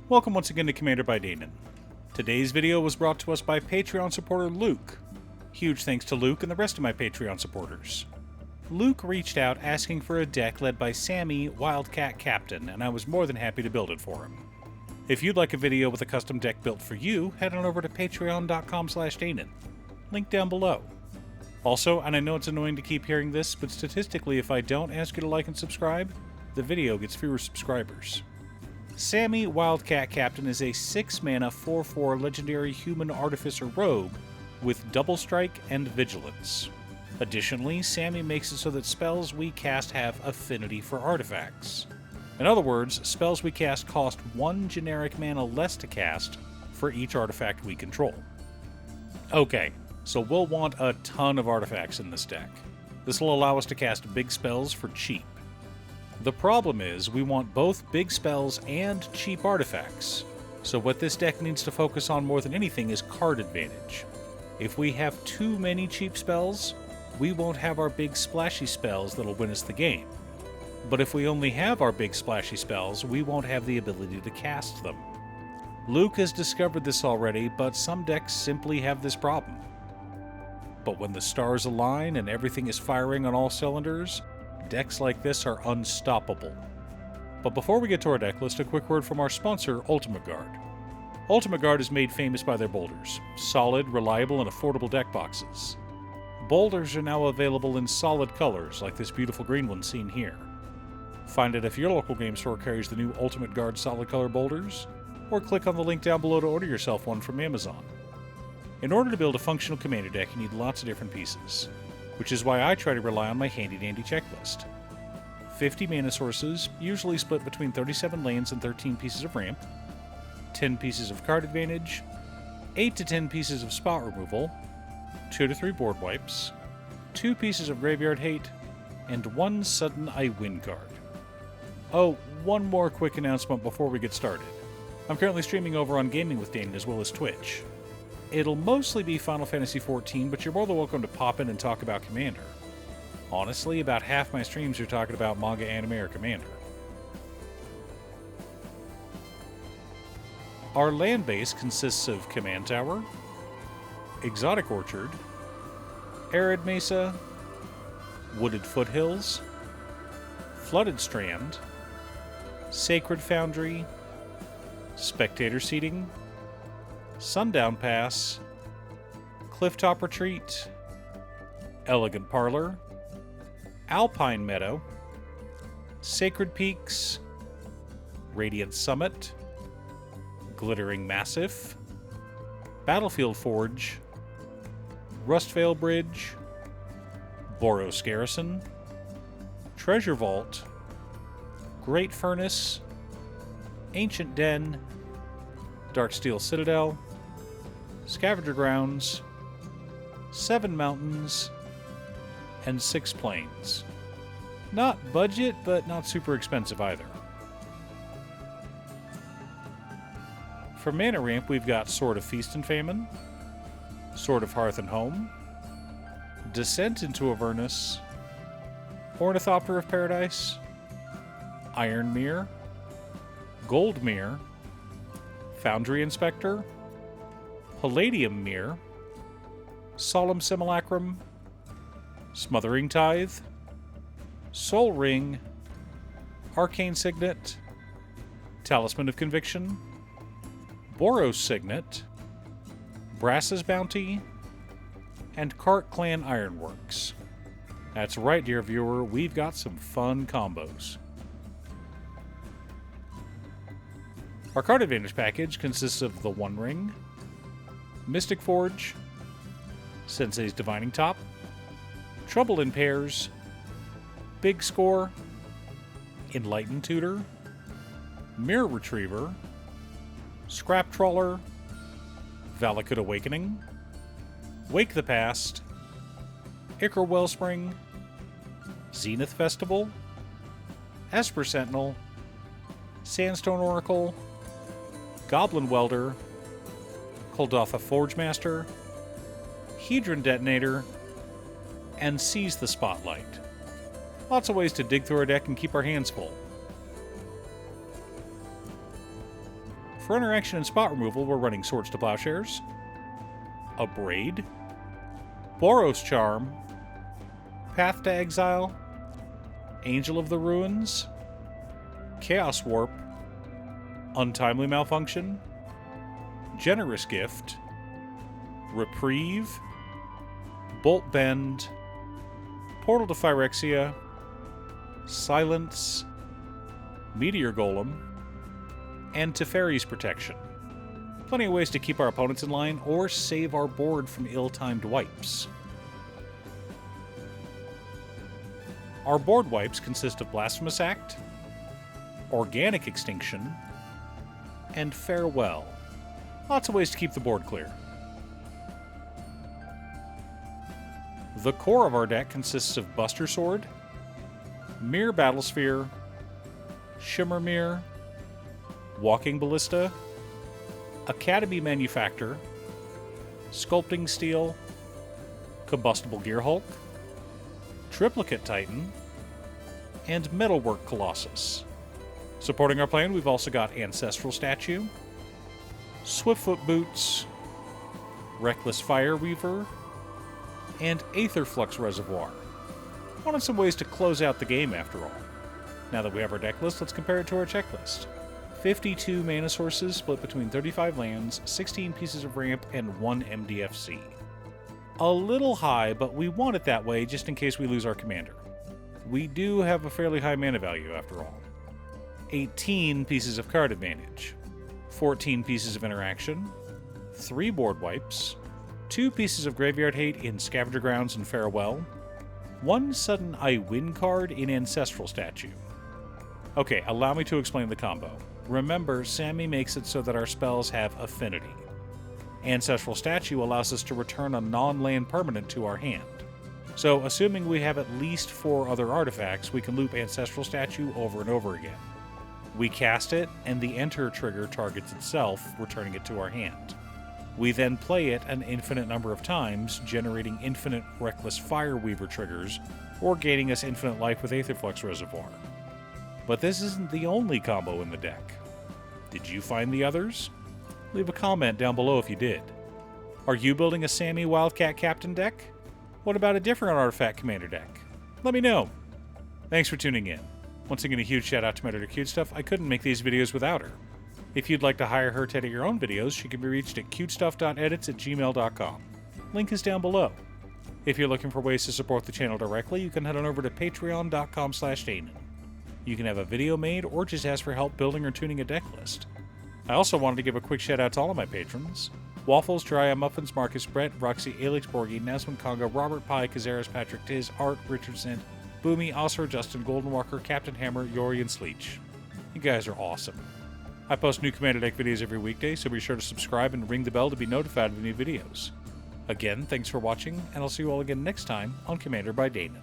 Welcome once again to Commander by Danon. Today's video was brought to us by Patreon supporter Luke. Huge thanks to Luke and the rest of my Patreon supporters. Luke reached out asking for a deck led by Sami, Wildcat Captain, and I was more than happy to build it for him. If you'd like a video with a custom deck built for you, head on over to patreon.com/Danon. Link down below. Also, and I know it's annoying to keep hearing this, but statistically if I don't ask you to like and subscribe, the video gets fewer subscribers. Sami, Wildcat Captain is a 6-mana 4/4 legendary human artificer rogue with double strike and vigilance. Additionally, Sami makes it so that spells we cast have affinity for artifacts. In other words, spells we cast cost 1 generic mana less to cast for each artifact we control. Okay, so we'll want a ton of artifacts in this deck. This will allow us to cast big spells for cheap. The problem is, we want both big spells and cheap artifacts, so what this deck needs to focus on more than anything is card advantage. If we have too many cheap spells, we won't have our big splashy spells that'll win us the game. But if we only have our big splashy spells, we won't have the ability to cast them. Luke has discovered this already, but some decks simply have this problem. But when the stars align and everything is firing on all cylinders, decks like this are unstoppable. But before we get to our deck list, a quick word from our sponsor, Ultimate Guard. Ultimate Guard is made famous by their boulders. Solid, reliable, and affordable deck boxes. Boulders are now available in solid colors, like this beautiful green one seen here. Find it if your local game store carries the new Ultimate Guard solid color boulders, or click on the link down below to order yourself one from Amazon. In order to build a functional commander deck, you need lots of different pieces, which is why I try to rely on my handy-dandy checklist. 50 mana sources, usually split between 37 lands and 13 pieces of ramp, 10 pieces of card advantage, 8 to 10 pieces of spot removal, 2 to 3 board wipes, 2 pieces of graveyard hate, and 1 sudden I win card. Oh, one more quick announcement before we get started. I'm currently streaming over on Gaming with Danon as well as Twitch. It'll mostly be Final Fantasy XIV, but you're more than welcome to pop in and talk about Commander. Honestly, about half my streams are talking about manga, anime, or Commander. Our land base consists of Command Tower, Exotic Orchard, Arid Mesa, Wooded Foothills, Flooded Strand, Sacred Foundry, Spectator Seating, Sundown Pass, Clifftop Retreat, Elegant Parlor, Alpine Meadow, Sacred Peaks, Radiant Summit, Glittering Massif, Battlefield Forge, Rustvale Bridge, Boros Garrison, Treasure Vault, Great Furnace, Ancient Den, Darksteel Citadel, Scavenger Grounds, 7 Mountains, and 6 Plains. Not budget, but not super expensive either. For mana ramp, we've got Sword of Feast and Famine, Sword of Hearth and Home, Descent into Avernus, Ornithopter of Paradise, Iron Mirror, Gold Mirror, Foundry Inspector, Palladium Mirror, Solemn Simulacrum, Smothering Tithe, Soul Ring, Arcane Signet, Talisman of Conviction, Boros Signet, Brass's Bounty, and Cart Clan Ironworks. That's right, dear viewer, we've got some fun combos. Our card advantage package consists of the One Ring, Mystic Forge, Sensei's Divining Top, Trouble in Pairs, Big Score, Enlightened Tutor, Mirror Retriever, Scrap Trawler, Valakut Awakening, Wake the Past, Ichor Wellspring, Zenith Festival, Esper Sentinel, Sandstone Oracle, Goblin Welder, Kuldotha Forgemaster, Hedron Detonator, and Seize the Spotlight. Lots of ways to dig through our deck and keep our hands full. For interaction and spot removal, we're running Swords to Plowshares, Abrade, Boros Charm, Path to Exile, Angel of the Ruins, Chaos Warp, Untimely Malfunction, Generous Gift, Reprieve, Bolt Bend, Portal to Phyrexia, Silence, Meteor Golem, and Teferi's Protection. Plenty of ways to keep our opponents in line or save our board from ill-timed wipes. Our board wipes consist of Blasphemous Act, Organic Extinction, and Farewell. Lots of ways to keep the board clear. The core of our deck consists of Buster Sword, Mirror Battlesphere, Shimmer Mirror, Walking Ballista, Academy Manufactor, Sculpting Steel, Combustible Gearhulk, Triplicate Titan, and Metalwork Colossus. Supporting our plan, we've also got Ancestral Statue, Swiftfoot Boots, Reckless Fireweaver, and Aetherflux Reservoir. Wanted some ways to close out the game after all. Now that we have our deck list, let's compare it to our checklist. 52 mana sources split between 35 lands, 16 pieces of ramp, and 1 MDFC. A little high, but we want it that way just in case we lose our commander. We do have a fairly high mana value after all. 18 pieces of card advantage, 14 pieces of interaction, 3 board wipes, 2 pieces of graveyard hate in Scavenger Grounds and Farewell, 1 sudden I win card in Ancestral Statue. Okay, allow me to explain the combo. Remember, Sami makes it so that our spells have affinity. Ancestral Statue allows us to return a non-land permanent to our hand. So, assuming we have at least 4 other artifacts, we can loop Ancestral Statue over and over again. We cast it, and the Enter trigger targets itself, returning it to our hand. We then play it an infinite number of times, generating infinite Reckless Fireweaver triggers, or gaining us infinite life with Aetherflux Reservoir. But this isn't the only combo in the deck. Did you find the others? Leave a comment down below if you did. Are you building a Sami Wildcat Captain deck? What about a different artifact commander deck? Let me know. Thanks for tuning in. Once again, a huge shout out to my editor Cutestuff. I couldn't make these videos without her. If you'd like to hire her to edit your own videos, she can be reached at cutestuff.edits@gmail.com. Link is down below. If you're looking for ways to support the channel directly, you can head on over to patreon.com/Danon. You can have a video made or just ask for help building or tuning a deck list. I also wanted to give a quick shout out to all of my patrons: Waffles, Jiraiya, Muffins, Marcus, Brett, Roxy, Alex, Borgie, Nasman, Conga, Robert Pye, Kazaris, Patrick, Tiz, Art, Richardson, Boomy, Oscar, Justin, Golden Walker, Captain Hammer, Yori, and Sleech. You guys are awesome. I post new Commander deck videos every weekday, so be sure to subscribe and ring the bell to be notified of new videos. Again, thanks for watching, and I'll see you all again next time on Commander by Danon.